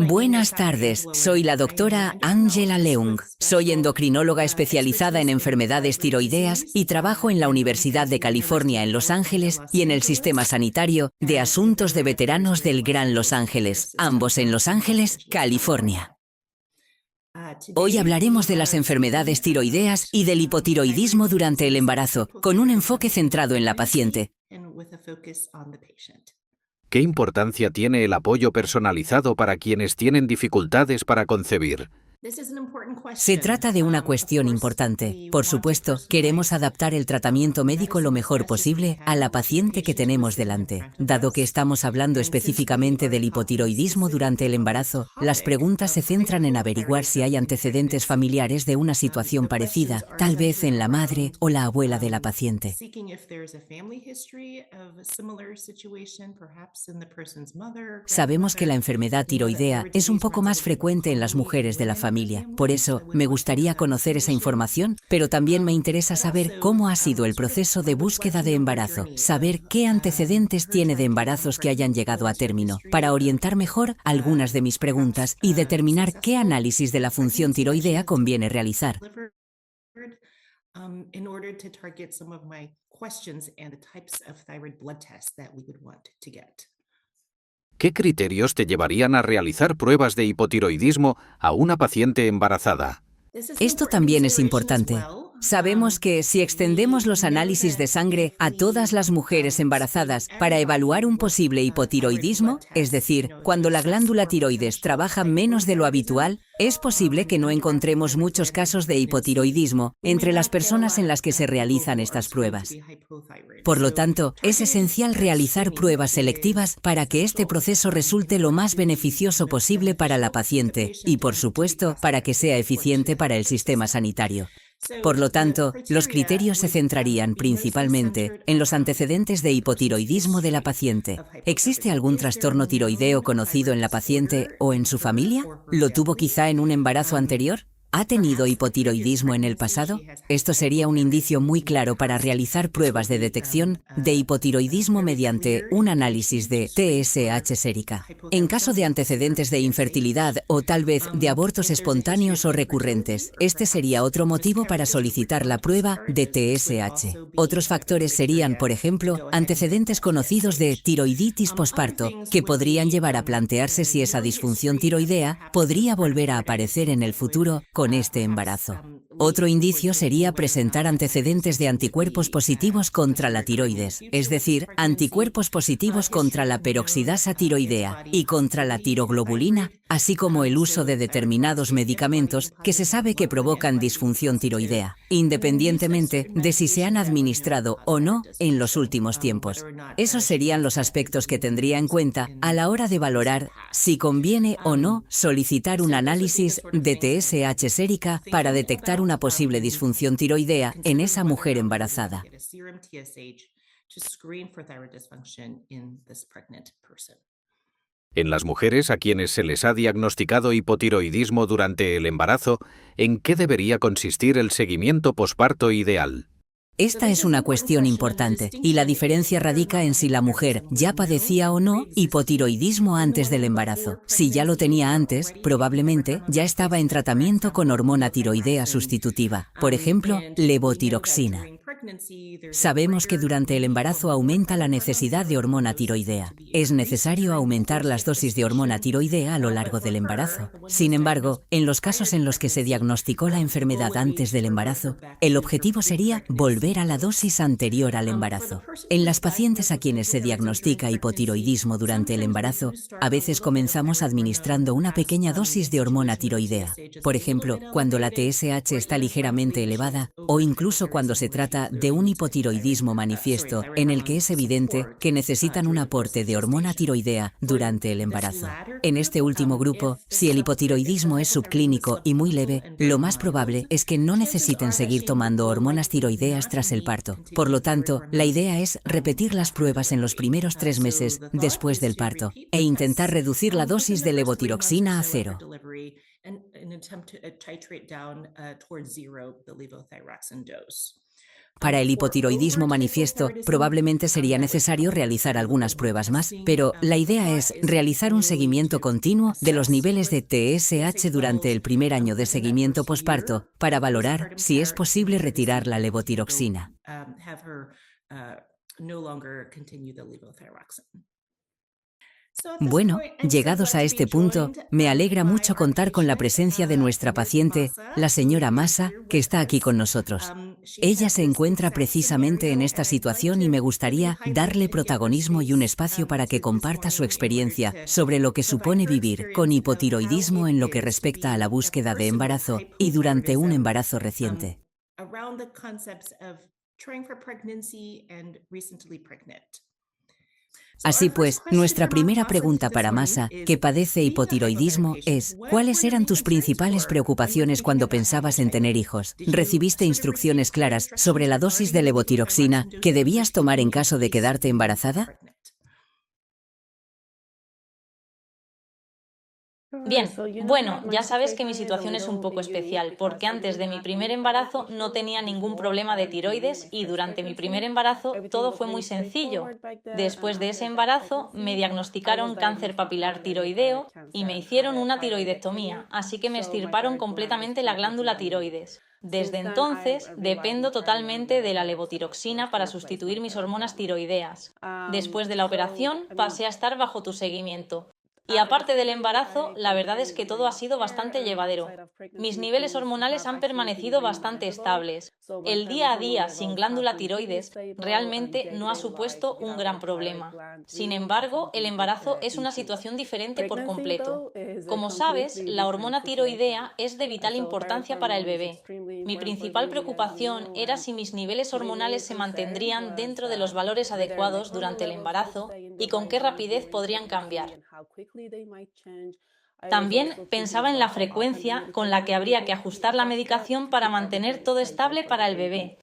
Buenas tardes, soy la doctora Angela Leung. Soy endocrinóloga especializada en enfermedades tiroideas y trabajo en la Universidad de California en Los Ángeles y en el Sistema Sanitario de Asuntos de Veteranos del Gran Los Ángeles, ambos en Los Ángeles, California. Hoy hablaremos de las enfermedades tiroideas y del hipotiroidismo durante el embarazo, con un enfoque centrado en la paciente. ¿Qué importancia tiene el apoyo personalizado para quienes tienen dificultades para concebir? Se trata de una cuestión importante. Por supuesto, queremos adaptar el tratamiento médico lo mejor posible a la paciente que tenemos delante. Dado que estamos hablando específicamente del hipotiroidismo durante el embarazo, las preguntas se centran en averiguar si hay antecedentes familiares de una situación parecida, tal vez en la madre o la abuela de la paciente. Sabemos que la enfermedad tiroidea es un poco más frecuente en las mujeres de la familia. Por eso, me gustaría conocer esa información, pero también me interesa saber cómo ha sido el proceso de búsqueda de embarazo, saber qué antecedentes tiene de embarazos que hayan llegado a término, para orientar mejor algunas de mis preguntas y determinar qué análisis de la función tiroidea conviene realizar. ¿Qué criterios te llevarían a realizar pruebas de hipotiroidismo a una paciente embarazada? Esto también es importante. Sabemos que si extendemos los análisis de sangre a todas las mujeres embarazadas para evaluar un posible hipotiroidismo, es decir, cuando la glándula tiroides trabaja menos de lo habitual, es posible que no encontremos muchos casos de hipotiroidismo entre las personas en las que se realizan estas pruebas. Por lo tanto, es esencial realizar pruebas selectivas para que este proceso resulte lo más beneficioso posible para la paciente y, por supuesto, para que sea eficiente para el sistema sanitario. Por lo tanto, los criterios se centrarían principalmente en los antecedentes de hipotiroidismo de la paciente. ¿Existe algún trastorno tiroideo conocido en la paciente o en su familia? ¿Lo tuvo quizá en un embarazo anterior? ¿Ha tenido hipotiroidismo en el pasado? Esto sería un indicio muy claro para realizar pruebas de detección de hipotiroidismo mediante un análisis de TSH sérica. En caso de antecedentes de infertilidad o tal vez de abortos espontáneos o recurrentes, este sería otro motivo para solicitar la prueba de TSH. Otros factores serían, por ejemplo, antecedentes conocidos de tiroiditis posparto, que podrían llevar a plantearse si esa disfunción tiroidea podría volver a aparecer en el futuro con este embarazo. Otro indicio sería presentar antecedentes de anticuerpos positivos contra la tiroides, es decir, anticuerpos positivos contra la peroxidasa tiroidea y contra la tiroglobulina, así como el uso de determinados medicamentos que se sabe que provocan disfunción tiroidea, independientemente de si se han administrado o no en los últimos tiempos. Esos serían los aspectos que tendría en cuenta a la hora de valorar si conviene o no solicitar un análisis de TSH sérica para detectar una posible disfunción tiroidea en esa mujer embarazada. En las mujeres a quienes se les ha diagnosticado hipotiroidismo durante el embarazo, ¿en qué debería consistir el seguimiento posparto ideal? Esta es una cuestión importante y la diferencia radica en si la mujer ya padecía o no hipotiroidismo antes del embarazo. Si ya lo tenía antes, probablemente ya estaba en tratamiento con hormona tiroidea sustitutiva, por ejemplo, levotiroxina. Sabemos que durante el embarazo aumenta la necesidad de hormona tiroidea. Es necesario aumentar las dosis de hormona tiroidea a lo largo del embarazo. Sin embargo, en los casos en los que se diagnosticó la enfermedad antes del embarazo, el objetivo sería volver a la dosis anterior al embarazo. En las pacientes a quienes se diagnostica hipotiroidismo durante el embarazo, a veces comenzamos administrando una pequeña dosis de hormona tiroidea. Por ejemplo, cuando la TSH está ligeramente elevada o incluso cuando se trata de un hipotiroidismo manifiesto en el que es evidente que necesitan un aporte de hormona tiroidea durante el embarazo. En este último grupo, si el hipotiroidismo es subclínico y muy leve, lo más probable es que no necesiten seguir tomando hormonas tiroideas tras el parto. Por lo tanto, la idea es repetir las pruebas en los primeros 3 meses después del parto e intentar reducir la dosis de levotiroxina a 0. Para el hipotiroidismo manifiesto, probablemente sería necesario realizar algunas pruebas más, pero la idea es realizar un seguimiento continuo de los niveles de TSH durante el primer año de seguimiento posparto para valorar si es posible retirar la levotiroxina. Bueno, llegados a este punto, me alegra mucho contar con la presencia de nuestra paciente, la señora Massa, que está aquí con nosotros. Ella se encuentra precisamente en esta situación y me gustaría darle protagonismo y un espacio para que comparta su experiencia sobre lo que supone vivir con hipotiroidismo en lo que respecta a la búsqueda de embarazo y durante un embarazo reciente. Así pues, nuestra primera pregunta para Massa, que padece hipotiroidismo, es ¿cuáles eran tus principales preocupaciones cuando pensabas en tener hijos? ¿Recibiste instrucciones claras sobre la dosis de levotiroxina que debías tomar en caso de quedarte embarazada? Bien, bueno, ya sabes que mi situación es un poco especial, porque antes de mi primer embarazo no tenía ningún problema de tiroides y durante mi primer embarazo todo fue muy sencillo. Después de ese embarazo me diagnosticaron cáncer papilar tiroideo y me hicieron una tiroidectomía, así que me extirparon completamente la glándula tiroides. Desde entonces dependo totalmente de la levotiroxina para sustituir mis hormonas tiroideas. Después de la operación pasé a estar bajo tu seguimiento. Y aparte del embarazo, la verdad es que todo ha sido bastante llevadero. Mis niveles hormonales han permanecido bastante estables. El día a día sin glándula tiroides realmente no ha supuesto un gran problema. Sin embargo, el embarazo es una situación diferente por completo. Como sabes, la hormona tiroidea es de vital importancia para el bebé. Mi principal preocupación era si mis niveles hormonales se mantendrían dentro de los valores adecuados durante el embarazo y con qué rapidez podrían cambiar. También pensaba en la frecuencia con la que habría que ajustar la medicación para mantener todo estable para el bebé.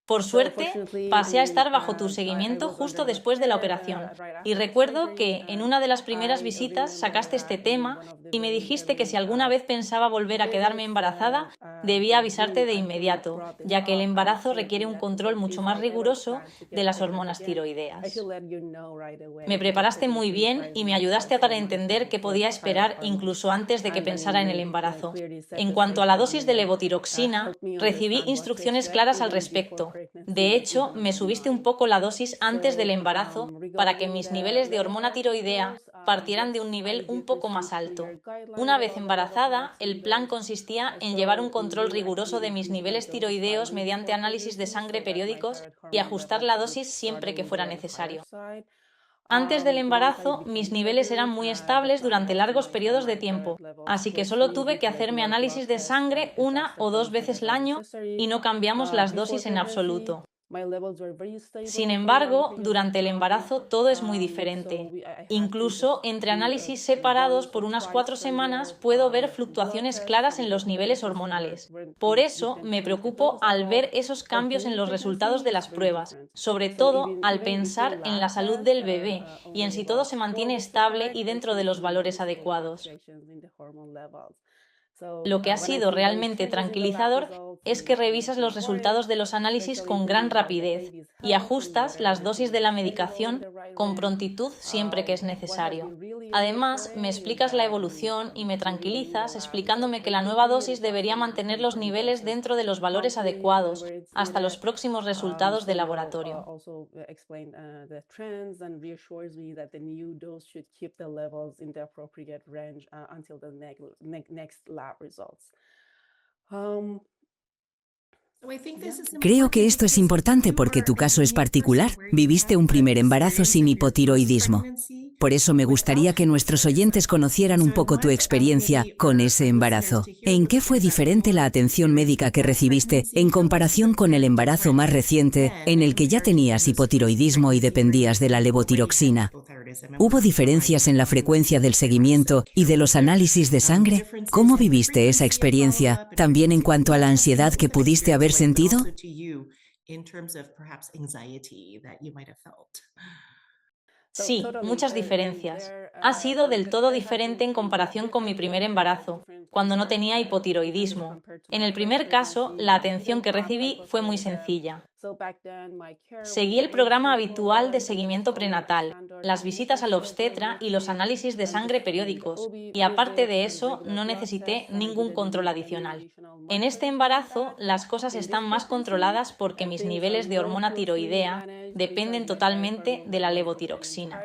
Por suerte, pasé a estar bajo tu seguimiento justo después de la operación. Y recuerdo que en una de las primeras visitas sacaste este tema y me dijiste que si alguna vez pensaba volver a quedarme embarazada, debía avisarte de inmediato, ya que el embarazo requiere un control mucho más riguroso de las hormonas tiroideas. Me preparaste muy bien y me ayudaste a dar a entender qué podía esperar incluso antes de que pensara en el embarazo. En cuanto a la dosis de levotiroxina, recibí instrucciones claras al respecto. De hecho, me subiste un poco la dosis antes del embarazo para que mis niveles de hormona tiroidea partieran de un nivel un poco más alto. Una vez embarazada, el plan consistía en llevar un control riguroso de mis niveles tiroideos mediante análisis de sangre periódicos y ajustar la dosis siempre que fuera necesario. Antes del embarazo, mis niveles eran muy estables durante largos periodos de tiempo, así que solo tuve que hacerme análisis de sangre una o dos veces al año y no cambiamos las dosis en absoluto. Sin embargo, durante el embarazo todo es muy diferente. Incluso entre análisis separados por unas 4 semanas puedo ver fluctuaciones claras en los niveles hormonales. Por eso me preocupo al ver esos cambios en los resultados de las pruebas, sobre todo al pensar en la salud del bebé y en si todo se mantiene estable y dentro de los valores adecuados. Lo que ha sido realmente tranquilizador es que revisas los resultados de los análisis con gran rapidez y ajustas las dosis de la medicación con prontitud siempre que es necesario. Además, me explicas la evolución y me tranquilizas explicándome que la nueva dosis debería mantener los niveles dentro de los valores adecuados hasta los próximos resultados de laboratorio. Creo que esto es importante porque tu caso es particular. Viviste un primer embarazo sin hipotiroidismo. Por eso me gustaría que nuestros oyentes conocieran un poco tu experiencia con ese embarazo. ¿En qué fue diferente la atención médica que recibiste en comparación con el embarazo más reciente en el que ya tenías hipotiroidismo y dependías de la levotiroxina? ¿Hubo diferencias en la frecuencia del seguimiento y de los análisis de sangre? ¿Cómo viviste esa experiencia, también en cuanto a la ansiedad que pudiste haber sentido? Sí, muchas diferencias. Ha sido del todo diferente en comparación con mi primer embarazo. cuando no tenía hipotiroidismo. En el primer caso, la atención que recibí fue muy sencilla. Seguí el programa habitual de seguimiento prenatal, las visitas al obstetra y los análisis de sangre periódicos, y aparte de eso, no necesité ningún control adicional. En este embarazo, las cosas están más controladas porque mis niveles de hormona tiroidea dependen totalmente de la levotiroxina.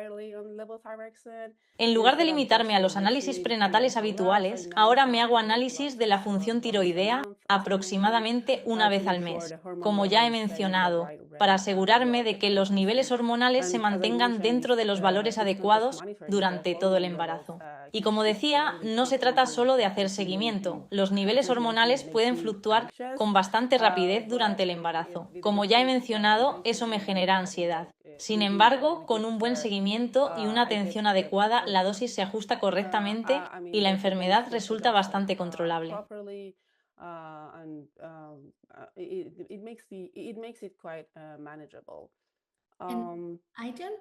En lugar de limitarme a los análisis prenatales habituales, ahora me hago análisis de la función tiroidea aproximadamente una vez al mes, como ya he mencionado, para asegurarme de que los niveles hormonales se mantengan dentro de los valores adecuados durante todo el embarazo. Y como decía, no se trata solo de hacer seguimiento. Los niveles hormonales pueden fluctuar con bastante rapidez durante el embarazo. Como ya he mencionado, eso me genera ansiedad. Sin embargo, con un buen seguimiento y una atención adecuada, la dosis se ajusta correctamente y la enfermedad resulta bastante controlable.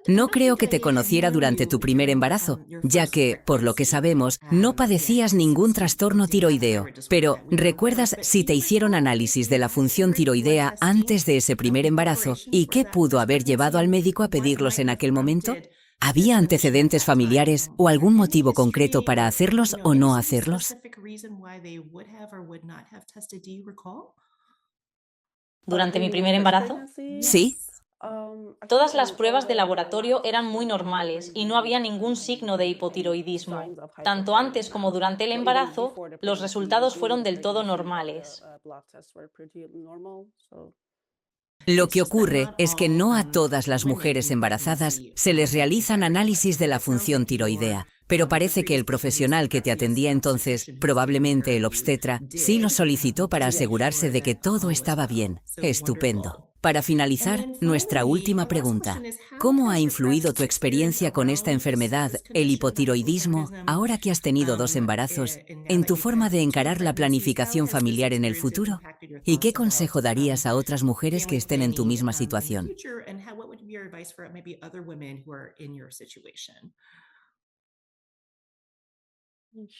No creo que te conociera durante tu primer embarazo, ya que, por lo que sabemos, no padecías ningún trastorno tiroideo. Pero, ¿recuerdas si te hicieron análisis de la función tiroidea antes de ese primer embarazo y qué pudo haber llevado al médico a pedirlos en aquel momento? ¿Había antecedentes familiares o algún motivo concreto para hacerlos o no hacerlos? ¿Durante mi primer embarazo? Sí. Todas las pruebas de laboratorio eran muy normales y no había ningún signo de hipotiroidismo. Tanto antes como durante el embarazo, los resultados fueron del todo normales. Lo que ocurre es que no a todas las mujeres embarazadas se les realizan análisis de la función tiroidea, pero parece que el profesional que te atendía entonces, probablemente el obstetra, sí lo solicitó para asegurarse de que todo estaba bien. Estupendo. Para finalizar, nuestra última pregunta. ¿Cómo ha influido tu experiencia con esta enfermedad, el hipotiroidismo, ahora que has tenido 2 embarazos, en tu forma de encarar la planificación familiar en el futuro? ¿Y qué consejo darías a otras mujeres que estén en tu misma situación?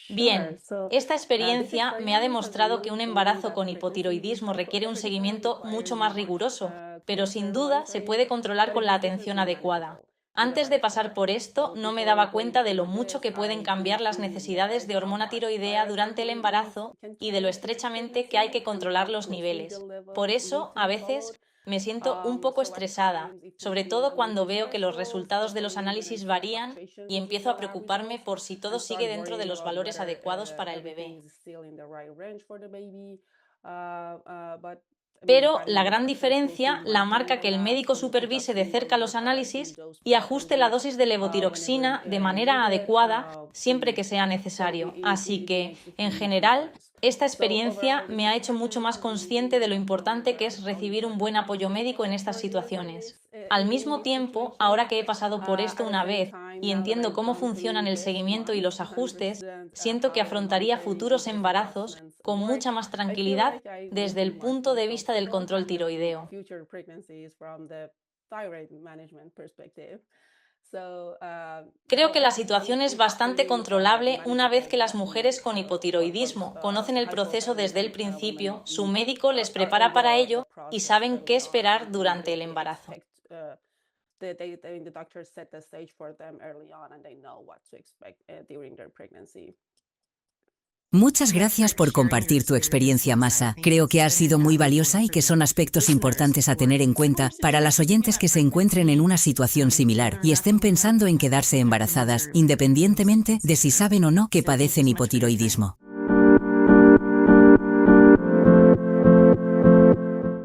Bien, esta experiencia me ha demostrado que un embarazo con hipotiroidismo requiere un seguimiento mucho más riguroso, pero sin duda se puede controlar con la atención adecuada. Antes de pasar por esto, no me daba cuenta de lo mucho que pueden cambiar las necesidades de hormona tiroidea durante el embarazo y de lo estrechamente que hay que controlar los niveles. Por eso, a veces, me siento un poco estresada, sobre todo cuando veo que los resultados de los análisis varían y empiezo a preocuparme por si todo sigue dentro de los valores adecuados para el bebé. Pero la gran diferencia la marca que el médico supervise de cerca los análisis y ajuste la dosis de levotiroxina de manera adecuada siempre que sea necesario. Así que, en general, esta experiencia me ha hecho mucho más consciente de lo importante que es recibir un buen apoyo médico en estas situaciones. Al mismo tiempo, ahora que he pasado por esto una vez y entiendo cómo funcionan el seguimiento y los ajustes, siento que afrontaría futuros embarazos con mucha más tranquilidad desde el punto de vista del control tiroideo. Creo que la situación es bastante controlable una vez que las mujeres con hipotiroidismo conocen el proceso desde el principio, su médico les prepara para ello y saben qué esperar durante el embarazo. Muchas gracias por compartir tu experiencia, Masha. Creo que ha sido muy valiosa y que son aspectos importantes a tener en cuenta para las oyentes que se encuentren en una situación similar y estén pensando en quedarse embarazadas, independientemente de si saben o no que padecen hipotiroidismo.